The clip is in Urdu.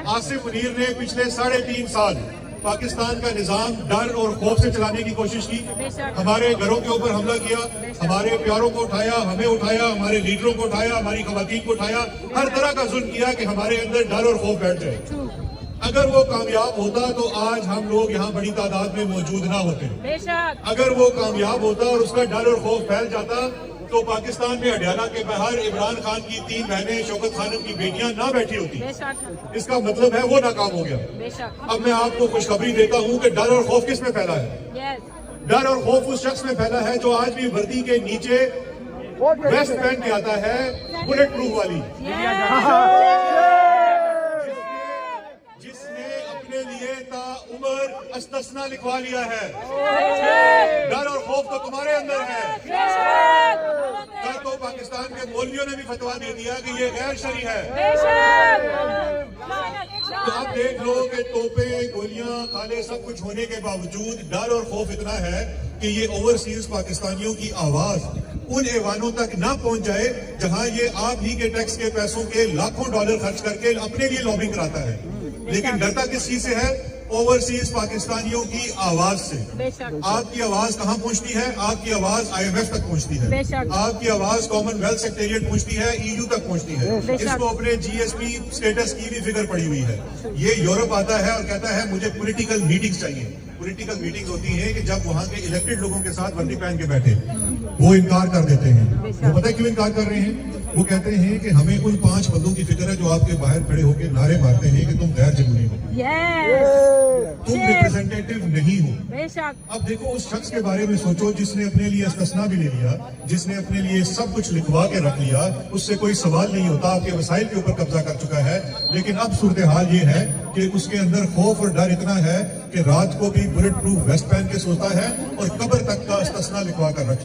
آصف منیر نے پچھلے 3.5 سال پاکستان کا نظام ڈر اور خوف سے چلانے کی کوشش کی. ہمارے گھروں کے اوپر حملہ کیا, ہمارے پیاروں کو اٹھایا, ہمیں اٹھایا, ہمارے لیڈروں کو اٹھایا, ہماری خواتین کو اٹھایا, ہر طرح کا ظلم کیا کہ ہمارے اندر ڈر اور خوف بیٹھ جائے. اگر وہ کامیاب ہوتا تو آج ہم لوگ یہاں بڑی تعداد میں موجود نہ ہوتے. اگر وہ کامیاب ہوتا اور اس کا ڈر اور خوف پھیل جاتا تو پاکستان میں اڈیالہ کے باہر عمران خان کی 3 بہنیں, شوکت خانم کی بیٹیاں نہ بیٹھی ہوتی. اس کا مطلب ہے وہ ناکام ہو گیا. اب میں آپ کو خوشخبری دیتا ہوں کہ ڈر اور خوف کس میں پھیلا ہے؟ ڈر اور خوف اس شخص میں پھیلا ہے جو آج بھی وردی کے نیچے ویسٹ پہن کے آتا ہے, بلٹ پروف والی, جس نے اپنے لیے تا عمر استثنا لکھوا لیا ہے. ڈر اور خوف تو تمہارے اندر ہے. کل تو پاکستان کے مولویوں نے بھی فتوا دے دیا کہ یہ غیر شرعی ہے. تو آپ دیکھ لو کہ توپیں, گولیاں, کھالے سب کچھ ہونے کے باوجود ڈر اور خوف اتنا ہے کہ یہ اوورسیز پاکستانیوں کی آواز ان ایوانوں تک نہ پہنچ جائے جہاں یہ آپ ہی کے ٹیکس کے پیسوں کے لاکھوں ڈالر خرچ کر کے اپنے لیے لابنگ کراتا ہے. لیکن ڈرتا کس چیز سے ہے؟ اوورسیز پاکستانیوں کی آواز سے. آپ کی آواز کہاں پہنچتی ہے؟ آپ کی آواز IMF تک پہنچتی ہے. آپ کی آواز کامن ویلتھ سیکریٹریٹ پہنچتی ہے, EU تک پہنچتی ہے. اس کو اپنے GSP سٹیٹس کی بھی فکر پڑی ہوئی ہے. یہ یورپ آتا ہے اور کہتا ہے مجھے پولیٹیکل میٹنگز چاہیے. پولیٹیکل میٹنگز ہوتی ہیں کہ جب وہاں کے الیکٹڈ لوگوں کے ساتھ وردی پہن کے بیٹھے, وہ انکار کر دیتے ہیں. وہ پتہ ہے کیوں انکار کر رہے ہیں؟ وہ کہتے ہیں کہ ہمیں ان 5 بندوں کی فکر ہے جو آپ کے باہر کھڑے ہو کے نعرے مارتے ہیں کہ تم غیر جمہوری ہو, تم ریپرزینٹیٹیو نہیں ہو. اب دیکھو اس شخص کے بارے میں سوچو جس نے اپنے لیے استثنا بھی لے لیا, جس نے اپنے لیے سب کچھ لکھوا کے رکھ لیا, اس سے کوئی سوال نہیں ہوتا, آپ کے وسائل کے اوپر قبضہ کر چکا ہے. لیکن اب صورتحال یہ ہے کہ اس کے اندر خوف اور ڈر اتنا ہے کہ رات کو بھی بلٹ پروف ویسٹ پہن کے سوتا ہے اور قبر تک کا استثنا لکھوا کر رکھتا ہے.